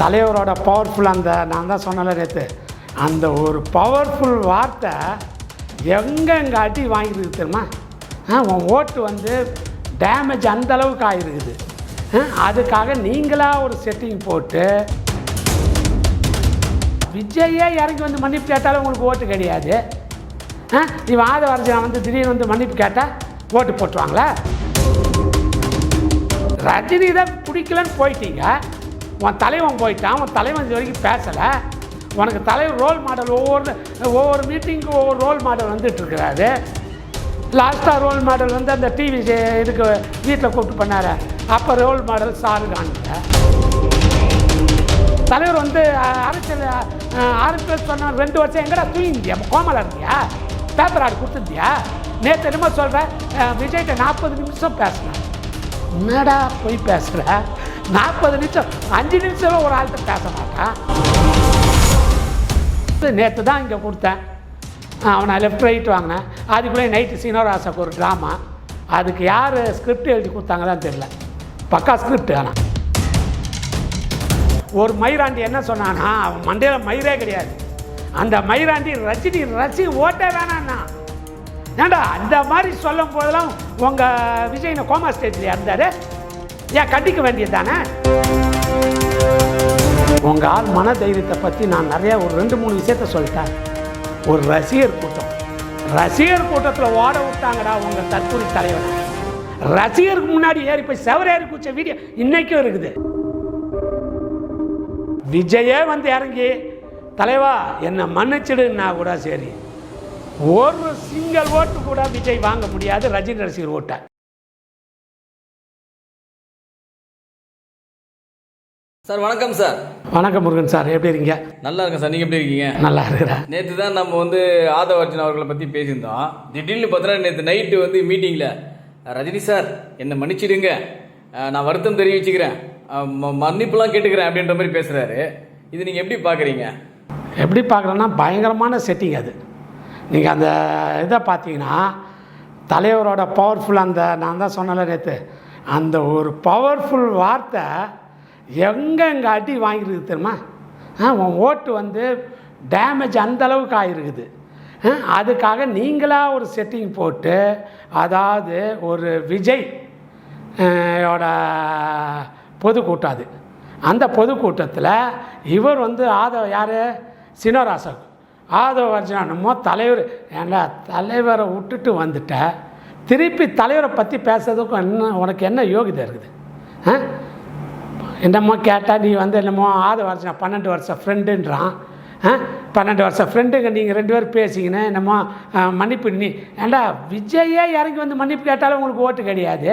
தலைவரோட பவர்ஃபுல் அந்த நான் தான் சொன்னல நேற்று அந்த ஒரு பவர்ஃபுல் வார்த்தை எங்கே அடி வாங்கிருக்கு தெரியுமா? உன் ஓட்டு வந்து டேமேஜ் அந்தளவுக்கு ஆகிருக்குது. அதுக்காக நீங்களாக ஒரு செட்டிங் போட்டு விஜயே இறங்கி வந்து மன்னிப்பு கேட்டாலும் உங்களுக்கு ஓட்டு கிடையாது. இவன் ஆதவர்ஜனா வந்து திடீர்னு வந்து மன்னிப்பு கேட்டால் ஓட்டு போட்டுருவாங்களா? ரஜினி தான் பிடிக்கலன்னு போயிட்டீங்க. உன் தலைவன் போயிட்டான், உன் தலைவன் இது வரைக்கும் பேசலை. உனக்கு தலைவர் ரோல் மாடல் ஒவ்வொரு மீட்டிங்க்கும் ஒவ்வொரு ரோல் மாடல் வந்துட்டுருக்கிறாரு. லாஸ்ட்டாக ரோல் மாடல் வந்து அந்த டிவி இதுக்கு வீட்டில் கூப்பிட்டு பண்ணார். அப்போ ரோல் மாடல் ஷாருக்கான்ல தலைவர் வந்து அரசியல் ஆரம்பிச்சு சொன்ன 2 வருஷம் எங்கடா தூங்கிந்தியா? கோமலா இருந்தியா? பேப்பர் ஆடு கொடுத்துருந்தியா? நேற்று என்னமோ சொல்கிறேன் விஜய்கிட்ட 40 நிமிஷம் பேசுனேன். என்னடா போய் பேசுகிற? 40 நிமிஷம் 5 நிமிஷம் ஒரு ஆள்கிட்ட பேச மாட்டான். நேற்று தான் இங்கே கொடுத்தேன். அவனை லெஃப்ட் ரைட் வாங்கினேன். அதுக்குள்ளே நைட்டு சீனோராசாக்கு ஒரு ட்ராமா. அதுக்கு யார் ஸ்கிரிப்ட் எழுதி கொடுத்தாங்கதான் தெரியல. பக்கா ஸ்கிரிப்ட். ஆனால் ஒரு மயிராண்டி என்ன சொன்னான்னா, அவன் மண்டையில் மயிரே கிடையாது. அந்த மயிராண்டி ரஜினி ஓட்டே வேணான்னா. ஏண்டா அந்த மாதிரி சொல்லும் போதெல்லாம் உங்கள் விஜய் கோமா ஸ்டேஜில் இருந்தார். ஏன் கண்டிக்க வேண்டியது தானே? உங்கள் ஆள் மன தைரியத்தை பற்றி நான் நிறையா ஒரு 2-3 விஷயத்த சொல்லிட்டேன். ஒரு ரசிகர் கூட்டத்தில் ஓட விட்டாங்கடா உங்கள் தற்கொலை தலைவர். ரசிகருக்கு முன்னாடி ஏறி போய் செவரேறி கூச்ச வீடியோ இன்றைக்கும் இருக்குது. விஜயே வந்து இறங்கி தலைவா என்னை மன்னிச்சிடுன்னா கூட சரி, ஒரு சிங்கிள் ஓட்டு கூட விஜய் வாங்க முடியாது ரஜினி ரசிகர் ஓட்டை. சார் வணக்கம் சார். வணக்கம் முருகன் சார், எப்படி இருக்கீங்க? நல்லா இருக்கேன் சார், நீங்கள் எப்படி இருக்கீங்க? நல்லா இருக்கிறேன். நேற்று தான் நம்ம வந்து ஆதவர்ஜன் அவர்களை பற்றி பேசியிருந்தோம். திடீர்னு பார்த்தோன்னா நேற்று நைட்டு வந்து மீட்டிங்கில் ரஜினி சார் என்னை மன்னிச்சிடுங்க, நான் வருத்தம் தெரிவிச்சுக்கிறேன், மன்னிப்புலாம் கேட்டுக்கிறேன் அப்படின்ற மாதிரி பேசுகிறாரு. இது நீங்கள் எப்படி பார்க்குறீங்க? எப்படி பார்க்குறேன்னா பயங்கரமான செட்டிங் அது. நீங்கள் அந்த இதை பார்த்தீங்கன்னா தலைவரோட பவர்ஃபுல் அந்த நான் தான் சொன்னல நேற்று அந்த ஒரு பவர்ஃபுல் வார்த்தை எங்கே அடி வாங்கிருக்கு தெரியுமா? உன் ஓட்டு வந்து டேமேஜ் அந்தளவுக்கு ஆகிருக்குது. அதுக்காக நீங்களாக ஒரு செட்டிங் போட்டு, அதாவது ஒரு விஜய் யோட பொதுக்கூட்டம் அது. அந்த பொதுக்கூட்டத்தில் இவர் வந்து யார் சீனோராசன் ஆதவர்ஜனமோ தலைவர். ஏன்னா தலைவரை விட்டுட்டு வந்துட்ட திருப்பி தலைவரை பற்றி பேசுறதுக்கும் உனக்கு என்ன யோகிதை இருக்குது? என்னமோ கேட்டால் நீ வந்து என்னமோ ஆதவர்ஜனா 12 வருஷம் ஃப்ரெண்டுன்றான். 12 வருஷம் ஃப்ரெண்டுங்க நீங்கள் 2 பேரும் பேசிங்கன்னு என்னமோ மன்னிப்பு. நீ ஏண்டா விஜயே இறங்கி வந்து மன்னிப்பு கேட்டாலும் உங்களுக்கு ஓட்டு கிடையாது.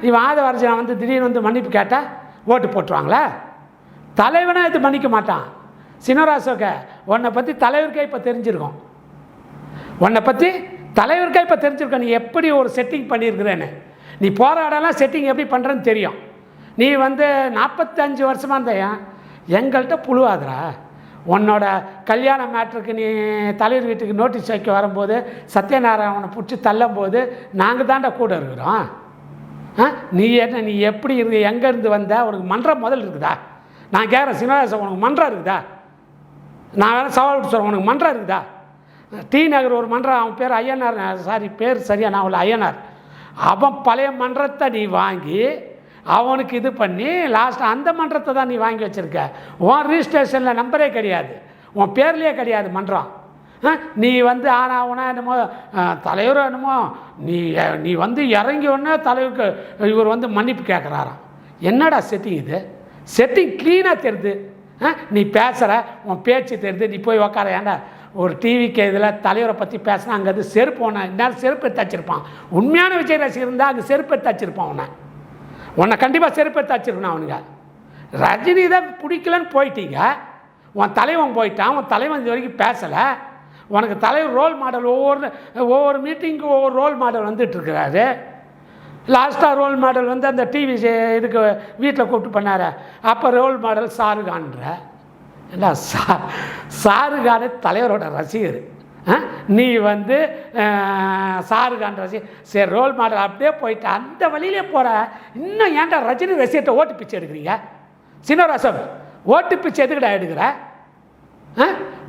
இவன் ஆதவர்ஜனா வந்து திடீர்னு வந்து மன்னிப்பு கேட்டால் ஓட்டு போட்டுருவாங்களா? தலைவனாக இது மன்னிக்க மாட்டான். சீனோராசோக்க உன்னை பற்றி தலைவருக்கே இப்போ தெரிஞ்சிருக்கோம். நீ எப்படி ஒரு செட்டிங் பண்ணியிருக்கிறேன்னு. நீ போராடலாம் செட்டிங் எப்படி பண்ணுறேன்னு தெரியும். நீ வந்து 45 வருஷமாக இருந்தையா எங்கள்கிட்ட புழுவாதுரா. உன்னோட கல்யாண மேட்ருக்கு நீ தலைவர் வீட்டுக்கு நோட்டீஸ் வைக்க வரும்போது சத்யநாராயணனை பிடிச்சி தள்ளும் போது நாங்கள் தாண்டா கூட இருக்கிறோம். நீ எப்படி இருந்து எங்கேருந்து வந்த? உனக்கு மன்றம் முதல் இருக்குதா? நான் கேட்குறேன் சீனிவாசன், உனக்கு மன்றம் இருக்குதா? நான் வேணால் சவால் விட்டு சொல்கிறேன், உனக்கு மன்றம் இருக்குதா? டி நகர் ஒரு மன்றம், அவன் பேர் ஐயனார், பேர் சரியா நான் உள்ள ஐயனார். அவன் பழைய மன்றத்தை நீ வாங்கி அவனுக்கு இது பண்ணி லாஸ்ட் அந்த மன்றத்தை தான் நீ வாங்கி வச்சுருக்க. உன் ரிஜிஸ்ட்ரேஷனில் நம்பரே கிடையாது, உன் பேர்லேயே கிடையாது மன்றம். நீ வந்து ஆனா என்னமோ தலைவரோ என்னமோ நீ வந்து இறங்கி ஒன்றே தலைவருக்கு இவர் வந்து மன்னிப்பு கேட்குறாராம். என்னடா செட்டிங் இது? செட்டிங் க்ளீனாக தெரியுது. நீ பேசுகிற உன் பேச்சு தெரியுது. நீ போய் உக்கார. ஏண்டா ஒரு டிவிக்கு இதில் தலைவரை பற்றி பேசினா அங்கே அது செருப்பு ஒன்று இந்நேரம் செருப்பு எடுத்து வச்சிருப்பான். உண்மையான விஜய் ரசிகர் இருந்தால் அங்கே செருப்பு எடுத்து வச்சிருப்பான். உன்னை கண்டிப்பாக செருப்பு எடுத்து வச்சிருக்கணும். அவனுங்க ரஜினி தான் பிடிக்கலன்னு போயிட்டீங்க. உன் தலைவன் போயிட்டான், உன் தலைவன் இது வரைக்கும் பேசலை. உனக்கு தலைவர் ரோல் மாடல் ஒவ்வொரு மீட்டிங்க்கும் ஒவ்வொரு ரோல் மாடல் வந்துட்டுருக்கிறாரு. லாஸ்ட்டாக ரோல் மாடல் வந்து அந்த டிவி இதுக்கு வீட்டில் கூப்பிட்டு பண்ணார். அப்போ ரோல் மாடல் ஷாருக்கான்ற. ஏன்னா ஷாருக்கானே தலைவரோட ரசிகர். நீ வந்து ஷாருக்கான் ரசிகர். சரி ரோல் மாடல் அப்படியே போயிட்டு அந்த வழியிலே போகிற. இன்னும் ஏன்டா ரஜினி ரசிகர்கிட்ட ஓட்டு பிச்சை எடுக்கிறீங்க? சீனிவாசன் ஓட்டு பிச்சை எதுக்கடா எடுக்கிற?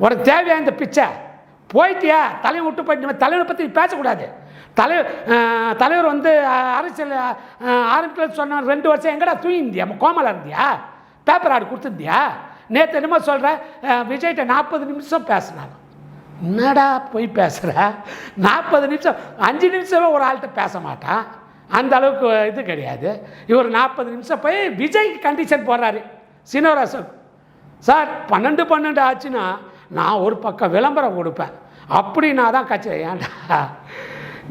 உனக்கு தேவையா இந்த பிச்சை? போயிட்டியா? தலைவர் விட்டு போயிட்டு தலைவரை பற்றி பேசக்கூடாது. தலைவர் வந்து அரசியல் ஆரம்பிக்கல சொன்ன 2 வருஷம் எங்கடா தூங்கிந்தியா? கோமலா இருந்தியா? பேப்பர் ஆடு கொடுத்துருந்தியா? நேற்று என்னமோ சொல்கிற விஜய்கிட்ட 40 நிமிஷம் பேசினாங்க. என்னடா போய் பேசுகிற? 40 நிமிஷம் 5 நிமிஷமே ஒரு ஆள்கிட்ட பேச மாட்டான். அந்த அளவுக்கு இது கிடையாது. இவர் 40 நிமிஷம் போய் விஜய்க்கு கண்டிஷன் போடுறாரு சீனிவாசன். சார் 12 ஆச்சுன்னா நான் ஒரு பக்கம் விளம்பரம் கொடுப்பேன், அப்படின்னா தான் கட்சி. ஏன்டா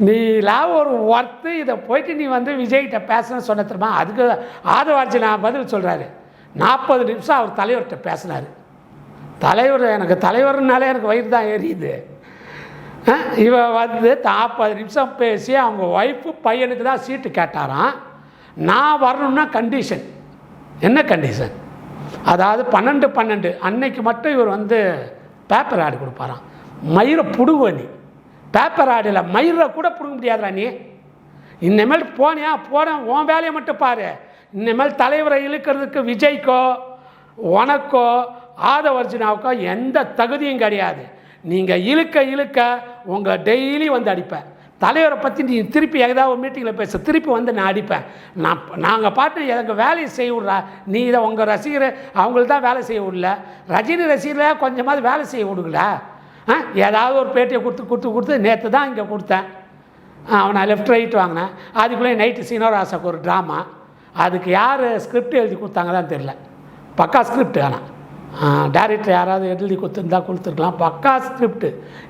நீலாம் ஒரு ஒர்த்து, இதை போயிட்டு நீ வந்து விஜய்கிட்ட பேசணும்னு சொன்ன தெரியுமா? அதுக்கு ஆதவார்ஜி நான் பதில் சொல்கிறாரு. 40 நிமிஷம் அவர் தலைவர்கிட்ட பேசினார். தலைவர் எனக்கு தலைவர்னாலே எனக்கு வயிறு தான் எரியுது. இவன் வந்து 40 நிமிஷம் பேசி அவங்க ஒய்ஃபு பையனுக்கு தான் சீட்டு கேட்டாராம். நான் வரணும்னா கண்டிஷன். என்ன கண்டிஷன்? அதாவது 12 அன்னைக்கு மட்டும் இவர் வந்து பேப்பர் ஆடு கொடுப்பாராம். மயிரை புடுங்குவ நீ. பேப்பர் ஆடில் மயிரை கூட பிடுங்க முடியாதுடா நீ. இனிமேல் போனியா போனேன், உன் வேலையை மட்டும் பாரு. இனிமேல் தலைவரை இழுக்கிறதுக்கு விஜய்க்கோ உனக்கோ ஆதவர்ஜுனாவுக்கோ எந்த தகுதியும் கிடையாது. நீங்கள் இழுக்க உங்கள் டெய்லி வந்து அடிப்பேன். தலைவரை பற்றி நீ திருப்பி ஏதாவது ஒரு மீட்டிங்கில் பேச திருப்பி வந்து நான் அடிப்பேன். நாங்கள் பாட்டு எனக்கு வேலையை செய்ய விட்றா. நீ இதை உங்கள் ரசிகர் அவங்களுக்கு தான் வேலை செய்ய விடல. ரஜினி ரசிகர்களே கொஞ்சமாவது வேலை செய்ய விடுங்களா? ஏதாவது ஒரு பேட்டியை கொடுத்து நேற்று தான் இங்கே கொடுத்தேன். அவனை லெஃப்ட் ரைட் வாங்கினேன். அதுக்குள்ளே நைட்டு சீனிவாசாக்கு ஒரு ட்ராமா. அதுக்கு யார் ஸ்கிரிப்ட் எழுதி கொடுத்தாங்க தான் தெரில. பக்கா ஸ்கிரிப்ட். ஆனால் டைரக்டர் யாராவது எழுதி கொடுத்துருக்கலாம். பக்கா ஸ்கிரிப்டு.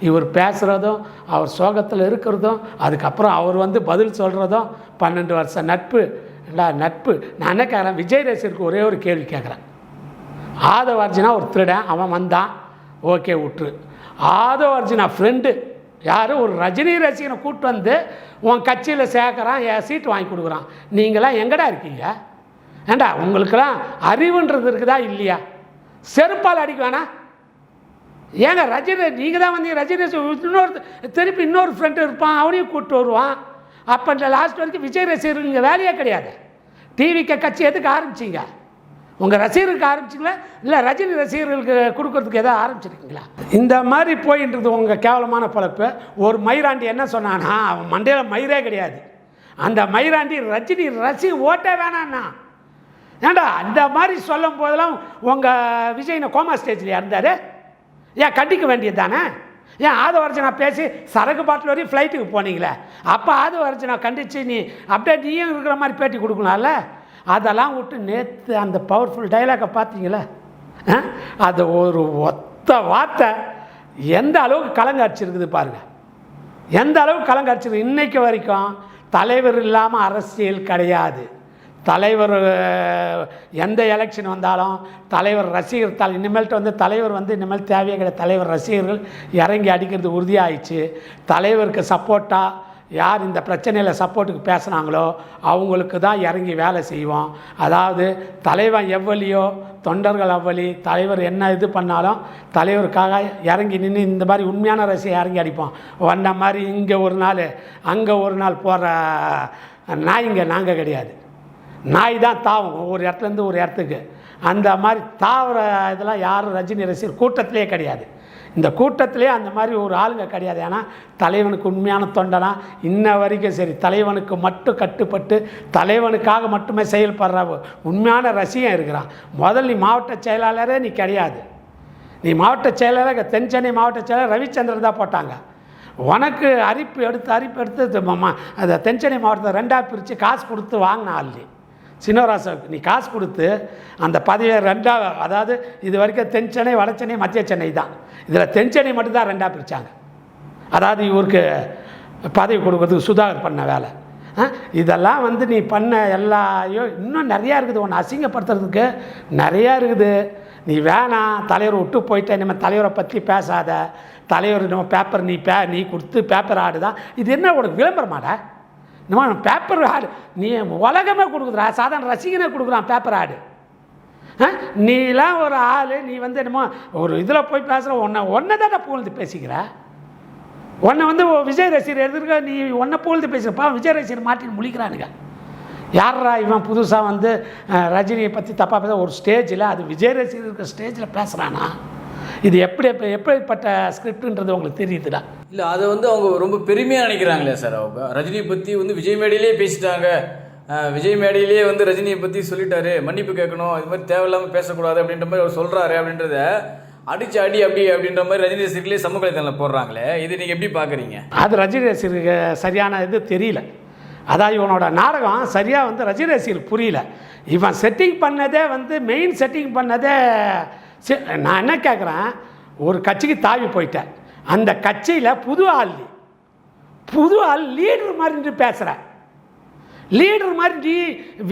இவர் பேசுகிறதும் அவர் சோகத்தில் இருக்கிறதும் அதுக்கப்புறம் அவர் வந்து பதில் சொல்கிறதும் 12 வருஷம் நட்பு. நட்பு. நான் என்ன கேட்குறேன், விஜய் ரசிகருக்கு ஒரே ஒரு கேள்வி கேட்குறேன். ஆதவர்ஜுனா ஒரு திருடன், அவன் வந்தான், ஓகே விட்டுரு. ஆதவர்ஜுனா ஃப்ரெண்டு யார்? ஒரு ரஜினி ரசிகனை கூப்பிட்டு வந்து உன் கட்சியில் சேர்க்குறான், என் சீட்டு வாங்கி கொடுக்குறான். நீங்களாம் எங்கடா இருக்கீங்க? ஏண்டா உங்களுக்கெல்லாம் அறிவுன்றது இருக்குதா இல்லையா? செருப்பால் அடிக்க வேணா? ஏங்க ரஜினி நீங்கள் தான் வந்து ரஜினி திருப்பி இன்னொரு ஃப்ரெண்டு இருப்பான், அவனையும் கூப்பிட்டு வருவான். அப்போ இந்த லாஸ்ட் வரைக்கும் விஜய் ரசிகர்கள் இங்கே வேலையே கிடையாது. டிவிக்கு கட்சி எதுக்கு ஆரம்பிச்சிங்க? உங்கள் ரசிகர்களுக்கு ஆரம்பிச்சிங்களா இல்லை ரஜினி ரசிகர்களுக்கு கொடுக்கறதுக்கு எதாவது ஆரம்பிச்சிருக்கீங்களா? இந்த மாதிரி போயின்றது உங்கள் கேவலமான பழப்பு. ஒரு மயிராண்டி என்ன சொன்னான்னா, அவன் மண்டையில் மயிரே கிடையாது. அந்த மயிராண்டி ரஜினி ரசிகர் ஓட்டே வேணான்னா. ஏண்டா அந்த மாதிரி சொல்லும் போதெல்லாம் உங்கள் விஜய் கோமா ஸ்டேஜில் இருந்தார். ஏன் கண்டிக்க வேண்டியது தானே? ஏன் ஆதவர்ஜுனா பேசி சரக்கு பாட்டில் வரையும் ஃப்ளைட்டுக்கு போனீங்களே, அப்போ ஆதவர்ஜுனா கண்டித்து நீ அப்படியே நீயும் இருக்கிற மாதிரி பேட்டி கொடுக்கலாம்ல? அதெல்லாம் விட்டு நேற்று அந்த பவர்ஃபுல் டைலாகை பார்த்தீங்களே, அது ஒரு ஒத்த வார்த்தை எந்த அளவுக்கு கலங்காட்சிருக்குது பாருங்கள். எந்த அளவுக்கு கலங்காட்சிருக்கு. இன்றைக்கு வரைக்கும் தலைவர் இல்லாமல் அரசியல் கிடையாது. தலைவர் எந்த எலெக்ஷன் வந்தாலும் தலைவர் ரசிகர் இனிமேல்ட்டு வந்து தலைவர் வந்து இனிமேல் தேவையே கிடையாது. தலைவர் ரசிகர்கள் இறங்கி அடிக்கிறது உறுதியாகிடுச்சு. தலைவருக்கு சப்போர்ட்டாக யார் இந்த பிரச்சனையில் சப்போர்ட்டுக்கு பேசுனாங்களோ அவங்களுக்கு தான் இறங்கி வேலை செய்வோம். அதாவது தலைவன் எவ்வளியோ தொண்டர்கள் அவ்வளி. தலைவர் என்ன இது பண்ணாலும் தலைவருக்காக இறங்கி நின்று இந்த மாதிரி உண்மையான ரசிகை இறங்கி அடிப்போம். வந்த மாதிரி இங்கே ஒரு நாள் அங்கே ஒரு நாள் போகிற நாய்ங்க நாங்கள் கிடையாது. நாய் தான் தாவும் ஒரு இடத்துலேருந்து ஒரு இடத்துக்கு. அந்த மாதிரி தாவர இதெல்லாம் யாரும் ரஜினி ரசிகர் கூட்டத்திலே கிடையாது. இந்த கூட்டத்திலே அந்த மாதிரி ஒரு ஆளுங்க கிடையாது. ஏன்னா தலைவனுக்கு உண்மையான தொண்டனா இன்ன வரைக்கும் சரி தலைவனுக்கு மட்டும் கட்டுப்பட்டு தலைவனுக்காக மட்டுமே செயல்படுற உண்மையான ரசிகன் இருக்கிறான். முதல் நீ மாவட்ட செயலாளரே நீ கிடையாது. நீ மாவட்ட செயலாளர் தென்சென்னை மாவட்ட செயலாளர் ரவிச்சந்திரன் தான் போட்டாங்க. உனக்கு அறிப்பு எடுத்து அதை தென்சென்னை மாவட்டத்தை 2ஆக பிரித்து காசு கொடுத்து வாங்கின ஆள் நீ. சீனிவாசாவுக்கு நீ காசு கொடுத்து அந்த பதவியை 2ஆக, அதாவது இது வரைக்கும் தென்சென்னை வடசென்னை மத்திய சென்னை தான். இதில் தென்சென்னை மட்டும்தான் 2ஆக பிரித்தாங்க. அதாவது இவருக்கு பதவி கொடுக்கறதுக்கு சுதாகர் பண்ண வேலை. இதெல்லாம் வந்து நீ பண்ண எல்லாயோ இன்னும் நிறையா இருக்குது. ஒன்று அசிங்கப்படுத்துறதுக்கு நிறையா இருக்குது. நீ வேணாம், தலைவர் விட்டு போயிட்ட, நம்ம தலைவரை பற்றி பேசாத. தலைவர் நம்ம பேப்பர் நீ கொடுத்து பேப்பர் ஆடு தான். இது என்ன உனக்கு விளம்பரமாடா? நம்ம பேப்பர் ஆடு நீ உலகமே கொடுக்குறா, சாதாரண ரசிகனே கொடுக்குறான் பேப்பர் ஆடு. நீலாம் ஒரு ஆள், நீ வந்து என்னமோ ஒரு இதில் போய் பேசுகிற ஒன்றை தானே புகழ்ந்து பேசிக்கிற. உன்னை வந்து விஜய் ரசிகர் எதிர்க்க நீ ஒன்றை புகழ்ந்து பேசுகிறப்பா விஜய் ரசிகர் மாட்டின்னு முழிக்கிறானுங்க. யாரா இவன் புதுசாக வந்து ரஜினியை பற்றி தப்பாக பேச ஒரு ஸ்டேஜில், அது விஜய் ரசிகர் இருக்கிற ஸ்டேஜில் பேசுகிறானா? இது எப்படிப்பட்ட ஸ்கிரிப்டுன்றது உங்களுக்கு தெரியுதுடா? இல்லை, அதை வந்து அவங்க ரொம்ப பெருமையாக நினைக்கிறாங்களே சார். அவங்க ரஜினியை பற்றி வந்து விஜய் மேடையிலே பேசிட்டாங்க. விஜய் மேடையிலேயே வந்து ரஜினியை பற்றி சொல்லிட்டாரு, மன்னிப்பு கேட்கணும், இது மாதிரி தேவையில்லாமல் பேசக்கூடாது அப்படின்ற மாதிரி அவர் சொல்கிறாரு அப்படின்றத அடிச்சு அடி அப்படின்ற மாதிரி ரஜினி ரசிகர்களே சமூக வலைதளத்தில் போடுறாங்களே, இது நீங்கள் எப்படி பார்க்குறீங்க? அது ரஜினி ரசிகருக்கு சரியான இது தெரியல. அதான் இவனோட நாடகம் சரியாக வந்து ரஜினி ரசிகருக்கு புரியல. இவன் செட்டிங் பண்ணதே வந்து மெயின் செட்டிங் பண்ணதே. நான் என்ன கேட்குறேன், ஒரு கட்சிக்கு தாவி போயிட்டேன், அந்த கட்சியில் புது ஆள் லீடர் மாதிரி நின்று பேசுகிற, லீடர் மாதிரி நீ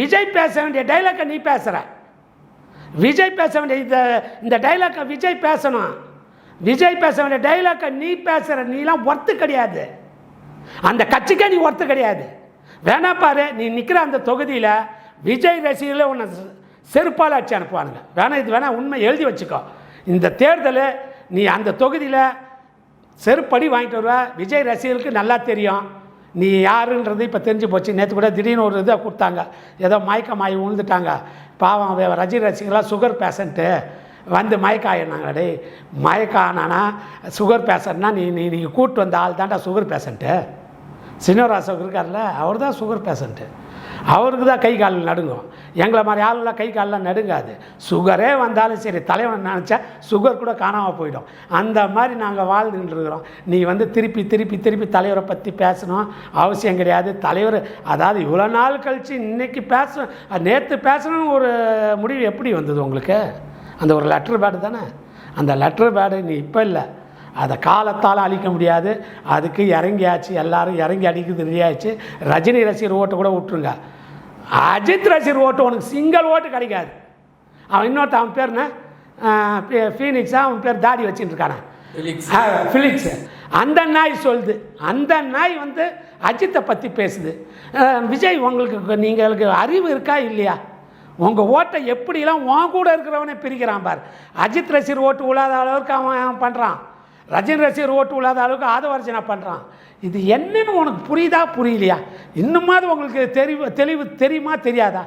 விஜய் பேச வேண்டிய டைலாக்கை நீ பேசுகிற. விஜய் பேச வேண்டிய இந்த டைலாக்கை விஜய் பேசணும். விஜய் பேச வேண்டிய டைலாக்கை நீ பேசுகிற. நீலாம் ஒர்த்து கிடையாது, அந்த கட்சிக்கே நீ ஒர்த்து கிடையாது. வேணா பாரு, நீ நிற்கிற அந்த தொகுதியில் விஜய் ரசிகர்களே உன்னை செருப்பால் அடிச்சு அனுப்புவானுங்க. வேணா இது வேணா உண்மை எழுதி வச்சுக்கோ. இந்த தேர்தல் நீ அந்த தொகுதியில் செருப்படி வாங்கிட்டு வருவ. விஜய் ரசிகர்களுக்கு நல்லா தெரியும் நீ யாருன்றது இப்போ தெரிஞ்சு போச்சு. நேற்று கூட திடீர்னு ஒரு இதை கொடுத்தாங்க, ஏதோ மயக்கமாயி விழுந்துட்டாங்க பாவம் ரஜினி ரசிகர்களாக, சுகர் பேஷண்ட்டு வந்து மயக்கம் ஆகினாங்க. டே மயக்கம் ஆனானா சுகர் பேஷண்ட்னா நீங்கள் கூப்பிட்டு வந்த ஆள் தான்டா சுகர் பேஷண்ட்டு. சீனிவாசன் இருக்கார்ல, அவர் தான் சுகர் பேஷண்ட்டு. அவருக்கு தான் கை கால் நடுங்கும். எங்களை மாதிரி ஆளுலாம் கை காலெலாம் நடுங்காது. சுகரே வந்தாலும் சரி, தலைவன் நினச்சா சுகர் கூட காணாமல் போயிடும். அந்த மாதிரி நாங்கள் வாழ்ந்துட்டு இருக்கிறோம். நீ வந்து திருப்பி தலைவரை பற்றி பேசணும் அவசியம் கிடையாது. தலைவர் அதாவது இவ்வளோ நாள் கழித்து இன்றைக்கி நேற்று பேசணும்னு ஒரு முடிவு எப்படி வந்தது உங்களுக்கு? அந்த ஒரு லெட்டர் பேடு தானே. அந்த லெட்டர் பேடு நீ இப்போ இல்லை, அதை காலத்தால் அழிக்க முடியாது. அதுக்கு இறங்கியாச்சு, எல்லாரும் இறங்கி அடிக்கிறது ரெடியாச்சு. ரஜினி ரசிகர் ஓட்டு கூட விட்டுருங்க, அஜித் ரசிகர் ஓட்டு உனக்கு சிங்கிள் ஓட்டு கிடைக்காது. அவன் அவன் பேர் என்ன, ஃபீனிக்ஸா, அவன் பேர் தாடி வச்சுட்டு இருக்கானே ஃபிலிக்ஸ். அந்த நாய் சொல்லுது, அந்த நாய் வந்து அஜித்தை பற்றி பேசுது. விஜய் உங்களுக்கு அறிவு இருக்கா இல்லையா? உங்கள் ஓட்டை எப்படிலாம் உன் கூட இருக்கிறவனே பிரிக்கிறான் பார். அஜித் ரசிகர் ஓட்டு விழாத அளவுக்கு அவன் பண்ணுறான், ரஜினி ரசிகர் ஓட்டு விழாத அளவுக்கு ஆதவர்ஜனா பண்ணுறான். இது என்னன்னு உனக்கு புரியுதா புரியலையா? இன்னுமாவது உங்களுக்கு தெளிவு தெரியுமா தெரியாதா?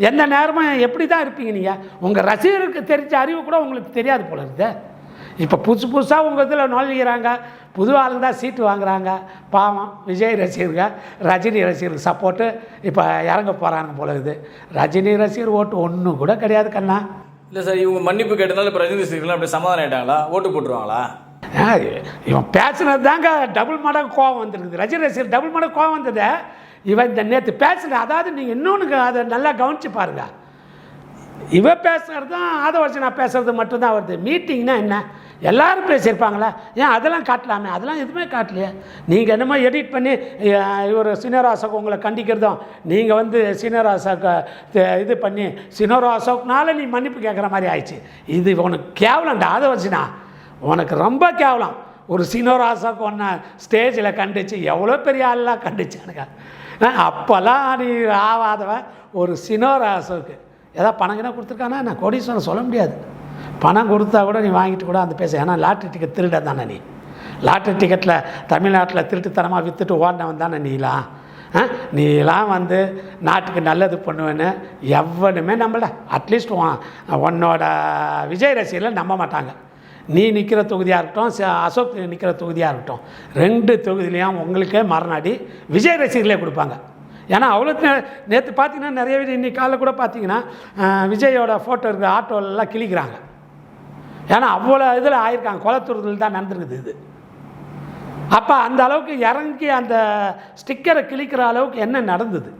எந்த நேரமும் எப்படி தான் இருப்பீங்க நீங்கள்? உங்கள் ரசிகருக்கு தெரிஞ்ச அறிவு கூட உங்களுக்கு தெரியாது போல இருக்குது. இப்போ புதுசாக உங்கள் இதில் நுழைகிறாங்க, புது ஆளுங்க தான் சீட்டு வாங்குகிறாங்க. பாவம் விஜய் ரசிகர்கள் ரஜினி ரசிகருக்கு சப்போர்ட்டு இப்போ இறங்க போகிறாங்க போல இருக்குது. ரஜினி ரசிகர் ஓட்டு ஒன்றும் கூட கிடையாது கண்ணா. இல்லை சார், இவங்க மன்னிப்பு கேட்டனால இப்போ ரஜினி ரசிகர்கள் அப்படி சமாதானம் ஆகிட்டாங்களா? ஓட்டு போட்டுருவாங்களா? இவன் பேசுனது தாங்க டபுள் மடங்கு கோவம் வந்துருக்குது. ரஜினி ரசிகர் டபுள் மடங்கு கோவம் வந்தது இவன் இந்த நேற்று பேசுன. அதாவது நீங்கள் இன்னொன்று அதை நல்லா கவனித்து பாருங்கள். இவன் பேசுகிறது தான் ஆதவர்ஜனா பேசுகிறது மட்டும்தான் வருது. மீட்டிங்னா என்ன, எல்லோரும் பேசியிருப்பாங்களா? ஏன் அதெல்லாம் காட்டலாமே? அதெல்லாம் எதுவுமே காட்டலையே. நீங்கள் என்னமோ எடிட் பண்ணி இவர் சீனியர் அசோக் உங்களை கண்டிக்கிறதும், நீங்கள் வந்து சீனியர் அசோக்கை இது பண்ணி சீனியர் அசோக்னால நீ மன்னிப்பு கேட்குற மாதிரி ஆயிடுச்சு. இது உனக்கு கேவலம்டா ஆதவர்ஜனா, உனக்கு ரொம்ப கேவலம். ஒரு சீனியர் அசோக் ஒன்று ஸ்டேஜில் கண்டிச்சு, எவ்வளோ பெரிய ஆள்லாம் கண்டிச்சு எனக்கு. அப்போல்லாம் நீ ஆகாதவன் ஒரு சீனியர் அசோக்கு ஏதாவது பணங்கினா கொடுத்துருக்கானா? நான் கோடீஸ்வரன் சொல்ல முடியாது. பணம் கொடுத்தா கூட நீ வாங்கிட்டு கூட அந்த பேச. ஏன்னா லாட்ரி டிக்கெட் திருட தானே நீ. லாட்ரி டிக்கெட்டில் தமிழ்நாட்டில் திருட்டுத்தனமாக விற்றுட்டு ஓடினவன் தானே நீலாம் வந்து நாட்டுக்கு நல்லது பண்ணுவேன்னு எவனுமே நம்பலை. அட்லீஸ்ட் உன்னோட விஜய் ரசிகர்கள் நம்ப மாட்டாங்க. நீ நிற்கிற தொகுதியாக இருக்கட்டும், அசோக் நிற்கிற தொகுதியாக இருக்கட்டும், 2 தொகுதியிலையும் உங்களுக்கே மறுநாடி விஜய் ரசிகர்களே கொடுப்பாங்க. ஏன்னா அவ்வளோ நேற்று பார்த்தீங்கன்னா நிறைய பேர் இன்றைக்கி காலைல கூட பார்த்தீங்கன்னா விஜயோட ஃபோட்டோ இருக்கிற ஆட்டோலெலாம் கிழிக்கிறாங்க. ஏன்னா அவ்வளோ இதில் ஆயிருக்காங்க, குளத்தூரத்தில் தான் நடந்துருக்குது இது. அப்போ அந்த அளவுக்கு இறங்கி அந்த ஸ்டிக்கரை கிழிக்கிற அளவுக்கு என்ன நடந்தது?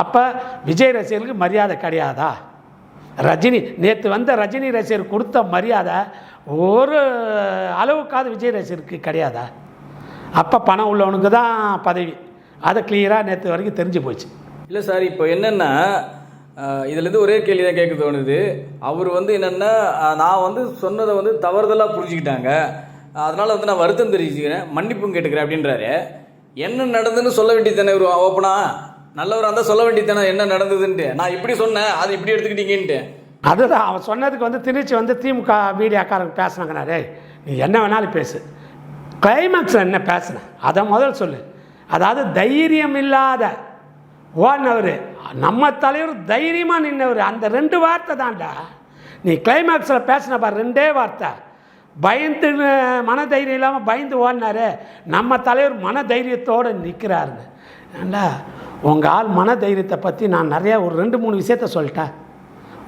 அப்போ விஜய் ரசிகர்களுக்கு மரியாதை கிடையாதா? ரஜினி நேற்று வந்த ரஜினி ரசிகர் கொடுத்த மரியாதை ஒரு அளவுக்காவது விஜய் ரசிகருக்கு கிடையாதா? அப்போ பணம் உள்ளவனுக்கு தான் பதவி. அதை கிளியராக நேற்று வரைக்கும் தெரிஞ்சு போச்சு. இல்லை சார், இப்போ என்னென்னா இதுலேருந்து ஒரே கேள்வி தான் கேட்க தோணுது. அவர் வந்து என்னென்னா, நான் வந்து சொன்னதை வந்து தவறுதலாக புரிஞ்சுக்கிட்டாங்க, அதனால் வந்து நான் வருத்தம் தெரிவிச்சுக்கிறேன், மன்னிப்பும் கேட்டுக்கிறேன் அப்படின்றாரு. என்ன நடந்ததுன்னு சொல்ல வேண்டியது தானே? ஒரு ஓப்பனா நல்லவராக இருந்தால் சொல்ல வேண்டியது தானே என்ன நடந்ததுன்ட்டு. நான் இப்படி சொன்னேன், அதை இப்படி எடுத்துக்கிட்டீங்கன்ட்டு. அதுதான் அவன் சொன்னதுக்கு வந்து திருச்சி வந்து திமுக மீடியாக்காரங்க பேசினாங்கண்ணா, நீ என்ன வேணாலும் பேசு, கிளைமேக்ஸில் என்ன பேசுனேன் அதை முதல் சொல்லு. அதாவது தைரியம் இல்லாத ஓடினவர் நம்ம தலைவர் தைரியமாக நின்றவர். அந்த 2 வார்த்தை தான்டா நீ கிளைமேக்ஸில் பேசின பாரு, 2 வார்த்தை. பயந்து மன தைரியம் இல்லாமல் பயந்து ஓடினாரு. நம்ம தலைவர் மன தைரியத்தோடு நிற்கிறாருங்க. ஏண்டா உங்கள் ஆள் மன தைரியத்தை பற்றி நான் நிறையா ஒரு 2-3 விஷயத்த சொல்லிட்டேன்.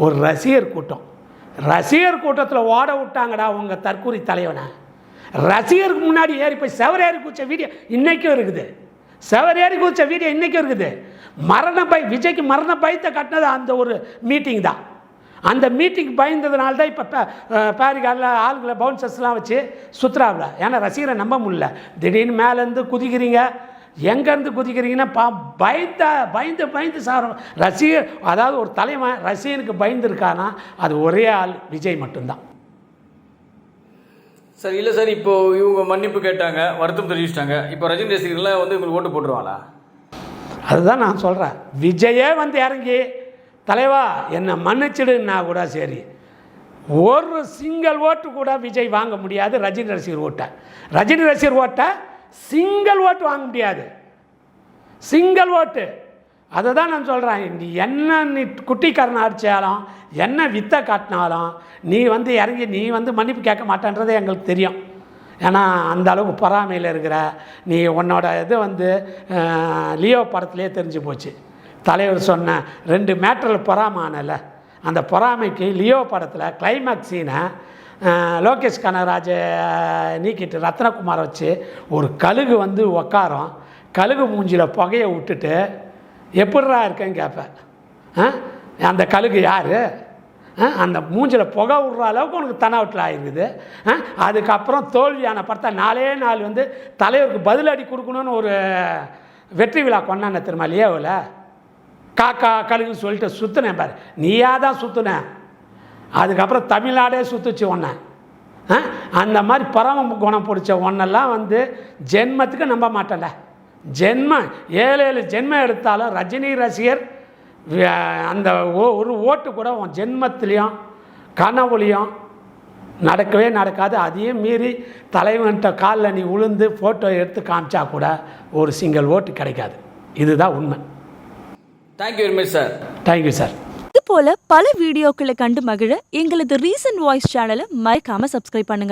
ஒரு ரசிகர் கூட்டத்தில் ஓட விட்டாங்கடா உங்கள் தற்கூரி தலைவனை. ரசிகருக்கு முன்னாடி ஏறி போய் செவரேறி குதிச்ச வீடியோ இன்றைக்கும் இருக்குது. விஜய்க்கு மரண பயத்தை கட்டினது அந்த ஒரு மீட்டிங் தான். அந்த மீட்டிங் பயந்ததுனால தான் இப்போ பேரிகாலில் ஆளுங்களை பவுன்சர்ஸ்லாம் வச்சு சுற்றுறாவில். ஏன்னா ரசிகரை நம்ப முடியல. திடீர்னு மேலேருந்து குதிக்கிறீங்க, எங்கேருந்து குதிக்கிறீங்கன்னா பயந்து சார் ரசிகர். அதாவது ஒரு தலைவன் ரசிகனுக்கு பயந்துருக்கானா அது ஒரே ஆள் விஜய் மட்டும்தான். சார் இல்லை சார், இப்போ இவங்க மன்னிப்பு கேட்டாங்க, வருத்தம் தெரிவிச்சிட்டாங்க. இப்போ ரஜினி ரசிகர்கள்லாம் வந்து உங்களுக்கு ஓட்டு போட்டுருவாங்களா? அதுதான் நான் சொல்கிறேன். விஜயே வந்து இறங்கி தலைவா என்னை மன்னிச்சிடுன்னா கூட சரி, ஒரு சிங்கிள் ஓட்டு கூட விஜய் வாங்க முடியாது. ரஜினி ரசிகர் ஓட்டை சிங்கிள் ஓட்டு வாங்க முடியாது. சிங்கிள் ஓட்டு. அதை தான் நான் சொல்கிறேன். நீ குட்டிக்காரனை அடித்தாலும் என்ன வித்தை காட்டினாலும் நீ வந்து இறங்கி நீ வந்து மன்னிப்பு கேட்க மாட்டேன்றது எங்களுக்கு தெரியும். ஏன்னா அந்த அளவுக்கு பொறாமையில் இருக்கிற நீ. உன்னோட இது வந்து லியோ படத்துலேயே தெரிஞ்சு போச்சு. தலைவர் சொன்ன 2 மேட்டரில் பொறாமானல, அந்த பொறாமைக்கு லியோ படத்தில் கிளைமேக்ஸ் சீனை லோகேஷ் கனகராஜ் நீக்கிட்டு ரத்னகுமாரை வச்சு ஒரு கழுகு வந்து உக்காரம், கழுகு மூஞ்சியில் புகையை விட்டுட்டு எப்படிரா இருக்கேன்னு கேட்பேன். அந்த கழுகு யார்? அந்த மூஞ்சில் புகை விடுற அளவுக்கு உனக்கு தனாவட்டில் ஆகிருக்குது. அதுக்கப்புறம் தோல்வியான படத்தை 4 வந்து தலைவருக்கு பதிலடி கொடுக்கணுன்னு ஒரு வெற்றி விழா கொண்டான தெரியுமா லியோவில். காக்கா கழுகுன்னு சொல்லிட்டு சுற்றுனேன் பாரு, நீயா தான் சுற்றுன. அதுக்கப்புறம் தமிழ்நாடே சுற்றுச்சு ஒன்றை. அந்த மாதிரி பரம குணம் பிடிச்ச ஒன்றெல்லாம் வந்து ஜென்மத்துக்கு நம்ப மாட்டேன்ல. 7 ஜென்மம் எடுத்தாலும் ரஜினி ரசிகர் அந்த ஒரு ஓட்டு கூட உன் ஜென்மத்திலையும் கனவுலையும் நடக்கவே நடக்காது. அதையும் மீறி தலைவன்கிட்ட காலில் நீ உளுந்து ஃபோட்டோ எடுத்து காமிச்சா கூட ஒரு சிங்கிள் ஓட்டு கிடைக்காது. இதுதான் உண்மை. Thank you very much sir. Thank you sir. இது போல பல வீடியோக்களை கண்டு மகிழ எங்களது ரீசன்ட் வாய்ஸ் சேனலை மறக்காம சப்ஸ்கிரைப் பண்ணுங்க.